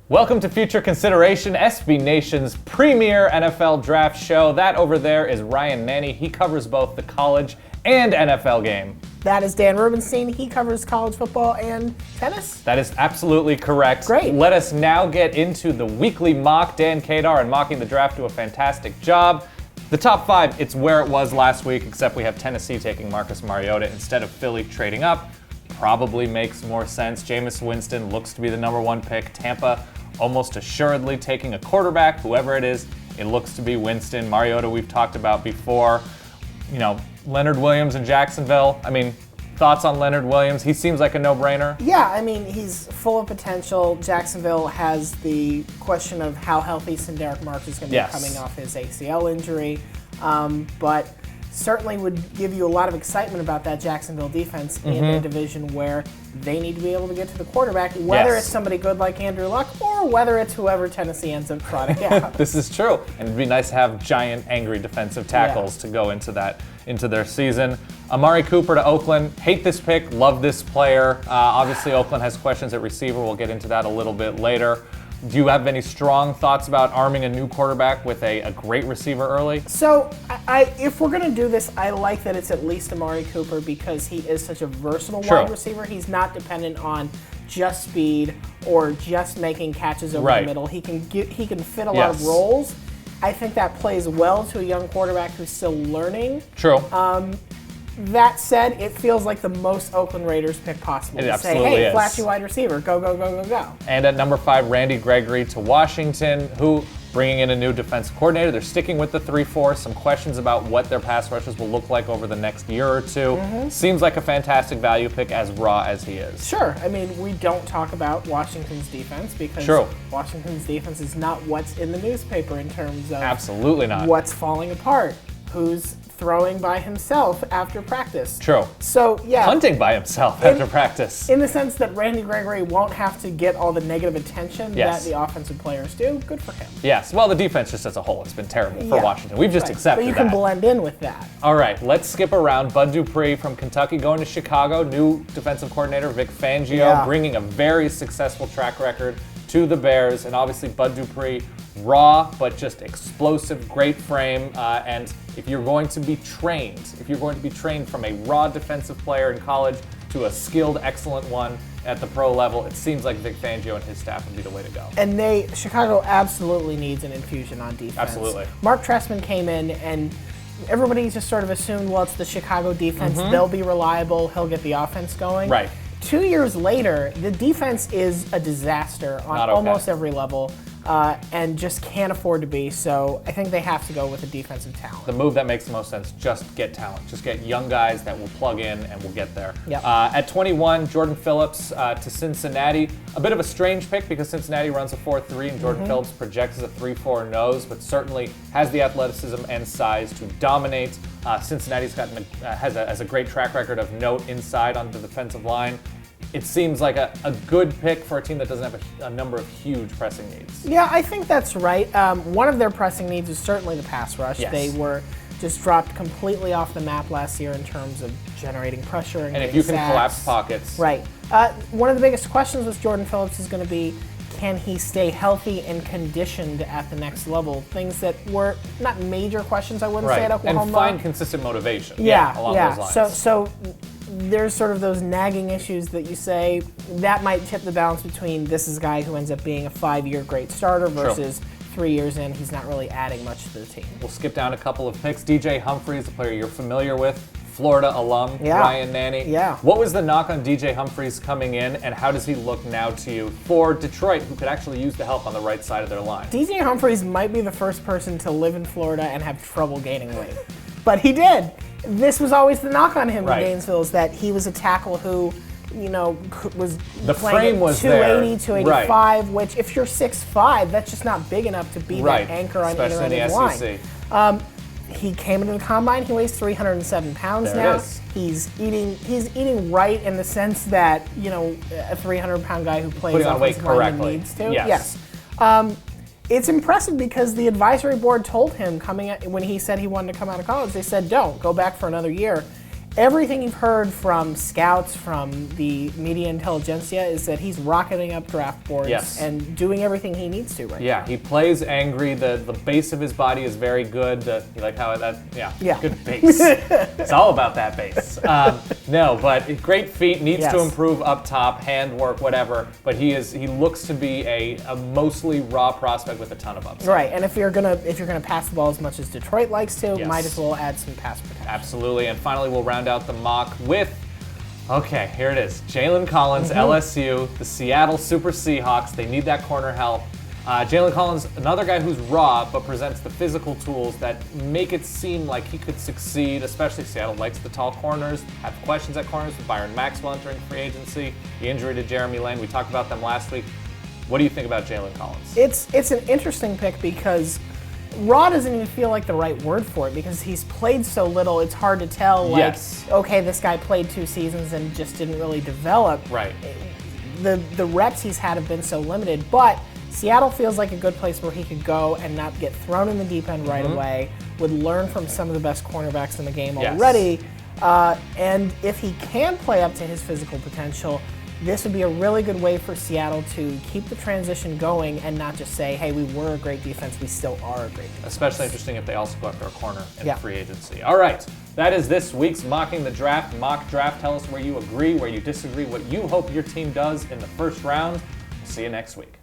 Welcome to Future Consideration, SB Nation's premier NFL draft show. That over there is Ryan Nanny. He covers both the college and NFL game. That is Dan Rubenstein. He covers college football and tennis. That is absolutely correct. Great. Let us now get into the weekly mock. Dan Kadar and Mocking the Draft do a fantastic job. The top five, it's where it was last week, except we have Tennessee taking Marcus Mariota instead of Philly trading up. Probably makes more sense. Jameis Winston looks to be the number one pick. Tampa almost assuredly taking a quarterback, whoever it is. It looks to be Winston. Mariota we've talked about before. You know, Leonard Williams in Jacksonville. I mean, thoughts on Leonard Williams? He seems like a no-brainer. Yeah, I mean, he's full of potential. Jacksonville has the question of how healthy Derek Marks is going to be coming off his ACL injury. But certainly would give you a lot of excitement about that Jacksonville defense in a division where they need to be able to get to the quarterback, whether it's somebody good like Andrew Luck or whether it's whoever Tennessee ends up trotting out. This is true. And it'd be nice to have giant, angry defensive tackles to go into their season. Amari Cooper to Oakland. Hate this pick, love this player. Obviously, Oakland has questions at receiver. We'll get into that a little bit later. Do you have any strong thoughts about arming a new quarterback with a great receiver early? So, if we're going to do this, I like that it's at least Amari Cooper because he is such a versatile wide receiver. He's not dependent on just speed or just making catches over the middle. He can fit a lot of roles. I think that plays well to a young quarterback who's still learning. True. That said, it feels like the most Oakland Raiders pick possible. It to absolutely say, hey, is. flashy wide receiver, go, go, go, go, go. And at number 5, Randy Gregory to Washington, who bringing in a new defensive coordinator. They're sticking with the 3-4. Some questions about what their pass rushes will look like over the next year or two. Seems like a fantastic value pick, as raw as he is. Sure. I mean, we don't talk about Washington's defense because Washington's defense is not what's in the newspaper in terms of absolutely not what's falling apart, who's throwing by himself after practice. True. So, yeah. Hunting by himself after practice. In the sense that Randy Gregory won't have to get all the negative attention that the offensive players do. Good for him. Yes. Well, the defense just as a whole, it's been terrible for Washington. We've just accepted that. But you can blend in with that. All right. Let's skip around. Bud Dupree from Kentucky going to Chicago. New defensive coordinator Vic Fangio bringing a very successful track record to the Bears. And obviously Bud Dupree, raw but just explosive, great frame, and if you're going to be trained from a raw defensive player in college to a skilled, excellent one at the pro level, it seems like Vic Fangio and his staff would be the way to go. And Chicago absolutely needs an infusion on defense. Absolutely. Mark Trestman came in and everybody just sort of assumed, well, it's the Chicago defense. They'll be reliable. He'll get the offense going. Right. 2 years later, the defense is a disaster on almost every level. And just can't afford to be. So I think they have to go with a defensive talent. The move that makes the most sense, just get talent. Just get young guys that will plug in and will get there. Yep. At 21, Jordan Phillips to Cincinnati. A bit of a strange pick because Cincinnati runs a 4-3 and Jordan Phillips projects as a 3-4 nose, but certainly has the athleticism and size to dominate. Cincinnati's has a great track record of note inside on the defensive line. It seems like a good pick for a team that doesn't have a number of huge pressing needs. Yeah, I think that's right. One of their pressing needs is certainly the pass rush. Yes. They were just dropped completely off the map last year in terms of generating pressure and if you can sacks. collapse pockets. Right. One of the biggest questions with Jordan Phillips is going to be, can he stay healthy and conditioned at the next level? Things that were not major questions, I wouldn't say, at Oklahoma. And find consistent motivation along those lines. So there's sort of those nagging issues that you say that might tip the balance between this is a guy who ends up being a 5-year great starter versus 3 years in, he's not really adding much to the team. We'll skip down a couple of picks. DJ Humphries, a player you're familiar with, Florida alum, Ryan Nanny. Yeah. What was the knock on DJ Humphries coming in, and how does he look now to you for Detroit, who could actually use the help on the right side of their line? DJ Humphries might be the first person to live in Florida and have trouble gaining weight. But he did. This was always the knock on him in Gainesville, is that he was a tackle who, was the playing frame at was 280, 285, right. which if you're 6'5", that's just not big enough to be that anchor on either end of the line. He came into the combine. He weighs 307 pounds now. He's eating right in the sense that a 300-pound guy who plays offensive lineman needs to. Yes. It's impressive because the advisory board told him when he said he wanted to come out of college, they said, don't, go back for another year. everything you've heard from scouts, from the media intelligentsia, is that he's rocketing up draft boards and doing everything he needs to right now. Yeah, he plays angry. The base of his body is very good. You like how that? Yeah. Good base. It's all about that base. No, but great feet. Needs to improve up top, handwork, whatever. But he looks to be a mostly raw prospect with a ton of upside. Right, and if you're gonna pass the ball as much as Detroit likes to, might as well add some pass protection. Absolutely, and finally we'll round out the mock with, okay, here it is, Jalen Collins, LSU, the Seattle Super Seahawks. They need that corner help. Jalen Collins, another guy who's raw, but presents the physical tools that make it seem like he could succeed, especially Seattle likes the tall corners, have questions at corners with Byron Maxwell entering free agency, the injury to Jeremy Lane. We talked about them last week. What do you think about Jalen Collins? It's an interesting pick because raw doesn't even feel like the right word for it because he's played so little. It's hard to tell, like, okay, this guy played 2 seasons and just didn't really develop. Right. The reps he's had have been so limited, but Seattle feels like a good place where he could go and not get thrown in the deep end right away, would learn from some of the best cornerbacks in the game already, and if he can play up to his physical potential, this would be a really good way for Seattle to keep the transition going and not just say, hey, we were a great defense, we still are a great defense. Especially interesting if they also go after a corner in free agency. All right, that is this week's Mocking the Draft mock draft. Tell us where you agree, where you disagree, what you hope your team does in the first round. We'll see you next week.